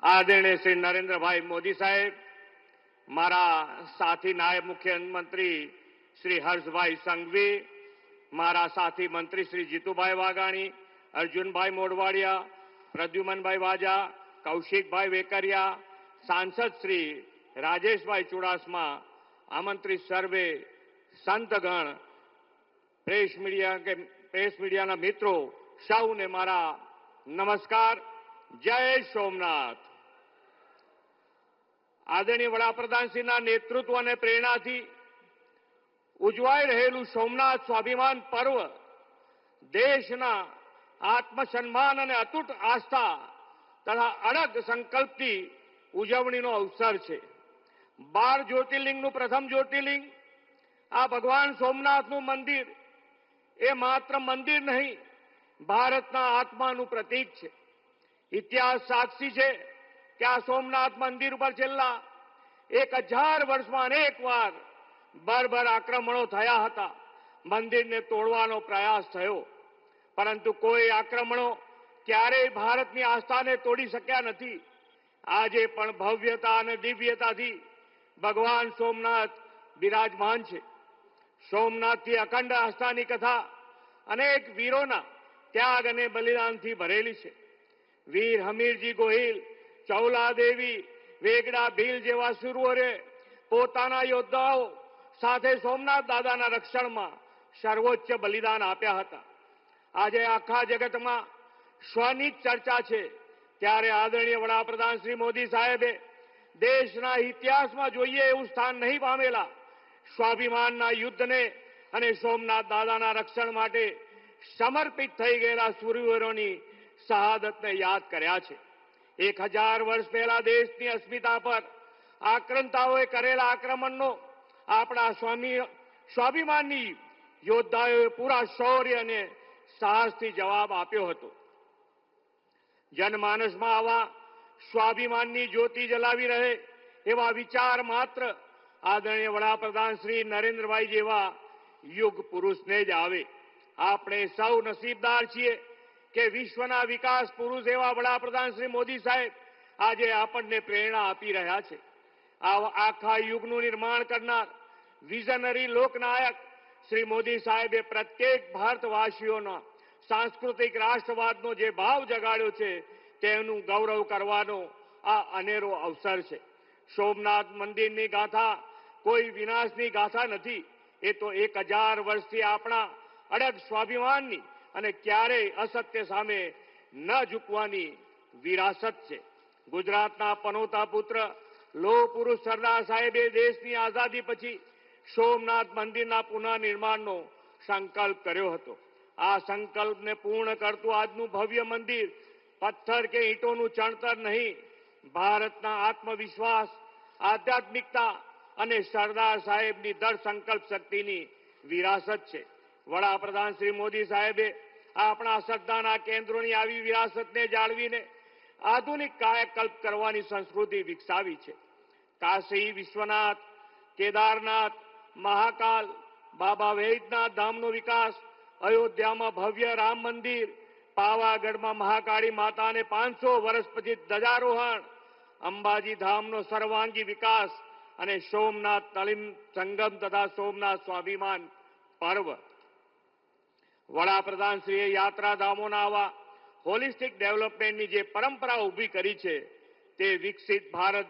आदरणीय श्री नरेंद्र भाई मोदी साहेब, मारा साथी नायब मुख्यमंत्री श्री हर्ष भाई संघवी, मारा साथी मंत्री श्री जीतू भाई वाघाणी, अर्जुन भाई मोडवाडिया, प्रद्युमन भाई वाजा, कौशिक भाई वेकरिया, सांसद श्री राजेश भाई चुड़ासमा, आमंत्रित सर्वे संतगण, प्रेस मीडिया मित्रों सौ ने मारा नमस्कार। जय सोमनाथ। आदरणीय वडाप्रधानश्रीના નેતૃત્વ અને પ્રેરણાથી ઉજવાઈ રહેલું સોમનાથ સ્વાભિમાન પર્વ દેશના આત્મસન્માન અને અતૂટ આસ્થા તથા અડગ સંકલ્પથી ઉજવણીનો અવસર છે। 12 જ્યોતિર્લિંગનું પ્રથમ જ્યોતિર્લિંગ આ ભગવાન સોમનાથનું મંદિર એ માત્ર મંદિર નહીં, ભારતના આત્માનું પ્રતીક છે। ઇતિહાસ સાક્ષી છે કે આ સોમનાથ મંદિર ઉપર છેલ્લા 1000 વર્ષમાં અનેક વાર બર્બર આક્રમણો થયા હતા। મંદિરને તોડવાનો પ્રયાસ થયો, પરંતુ કોઈ આક્રમણો ક્યારેય ભારતની આસ્થાને તોડી શક્યા નથી। આજે પણ ભવ્યતા અને દિવ્યતાથી ભગવાન સોમનાથ બિરાજમાન છે। સોમનાથથી અખંડ આસ્થાની કથા અનેક વીરોના ત્યાગ અને બલિદાનથી ભરેલી છે। વીર હમીરજી ગોહિલ, ચૌલા દેવી, વેગડા ભીલ જેવા શૂરોએ પોતાના યોદ્ધાઓ સાથે સોમનાથ દાદાના રક્ષણમાં સર્વોચ્ચ બલિદાન આપ્યા હતા। આજે આખા જગતમાં સ્વની ચર્ચા છે, ત્યારે આદરણીય વડાપ્રધાન શ્રી મોદી સાહેબે દેશના ઇતિહાસમાં જોઈએ એવું સ્થાન નહીં પામેલા સ્વાભિમાનના યુદ્ધને અને સોમનાથ દાદાના રક્ષણ માટે સમર્પિત થઈ ગયેલા શૂરવીરોની શહાદતને યાદ કર્યા છે। 1000 વર્ષ પહેલા દેશની અસ્મિતા પર આક્રંતાઓએ કરેલા આક્રમણનો આપણા સ્વાભિમાની યોદ્ધાઓએ પૂરા શૌર્ય અને સાહસથી જવાબ આપ્યો હતો। જનમાનસમાં આવા સ્વાભિમાનની જ્યોતિ જલાવી રહે એવા વિચાર માત્ર આદરણીય વડાપ્રધાન શ્રી નરેન્દ્રભાઈ જેવા યુગ પુરુષને જ આવે। આપણે સૌ નસીબદાર છીએ કે વિશ્વના વિકાસ પુરુષ એવા વડાપ્રધાન શ્રી મોદી સાહેબ આજે આપણને પ્રેરણા આપી રહ્યા છે। આખા યુગનું નિર્માણ કરનાર વિઝનરી લોકનાયક શ્રી મોદી સાહેબે પ્રત્યેક ભારતવાસીઓના સાંસ્કૃતિક રાષ્ટ્રવાદનો જે ભાવ જગાડ્યો છે તેનું ગૌરવ કરવાનો આ અનેરો અવસર છે। સોમનાથ મંદિરની ગાથા કોઈ વિનાશની ગાથા નથી, એ તો 1000 વર્ષથી આપણા અડગ સ્વાભિમાનની અને ક્યારેય અસત્ય સામે ન ઝૂકવાની વિરાસત છે। ગુજરાતના પનોતા પુત્ર લોહ પુરુષ સરદાર સાહેબે દેશની આઝાદી પછી સોમનાથ મંદિરના પુનઃનિર્માણનો સંકલ્પ કર્યો હતો। આ સંકલ્પને પૂર્ણ કરતું આજનું ભવ્ય મંદિર પથ્થર કે ઈંટોનું ચણતર નહીં, ભારતના આત્મવિશ્વાસ, આધ્યાત્મિકતા અને સરદાર સાહેબની દૃઢ સંકલ્પ શક્તિની વિરાસત છે। વડાપ્રધાન શ્રી મોદી સાહેબે આપણા શ્રદ્ધાના કેન્દ્રોની આવી વિરાસતને જાળવીને આધુનિક કાયાકલ્પ કરવાની સંસ્કૃતિ વિકસાવી છે। કાશી વિશ્વનાથ, કેદારનાથ, મહાકાલ, બાબા વૈદ્યનાથ ધામનો વિકાસ, અયોધ્યામાં ભવ્ય રામ મંદિર, પાવાગઢમાં મહાકાળી માતાને 500 વર્ષ પછી ધ્વજારોહણ, અંબાજી ધામનો સર્વાંગી વિકાસ અને સોમનાથ તલીમ સંગમ તથા સોમનાથ સ્વાભિમાન પર્વ। વડાપ્રધાનશ્રીએ યાત્રાધામોના આવા હોલિસ્ટિક ડેવલપમેન્ટની જે પરંપરા ઊભી કરી છે તે વિકસિત ભારત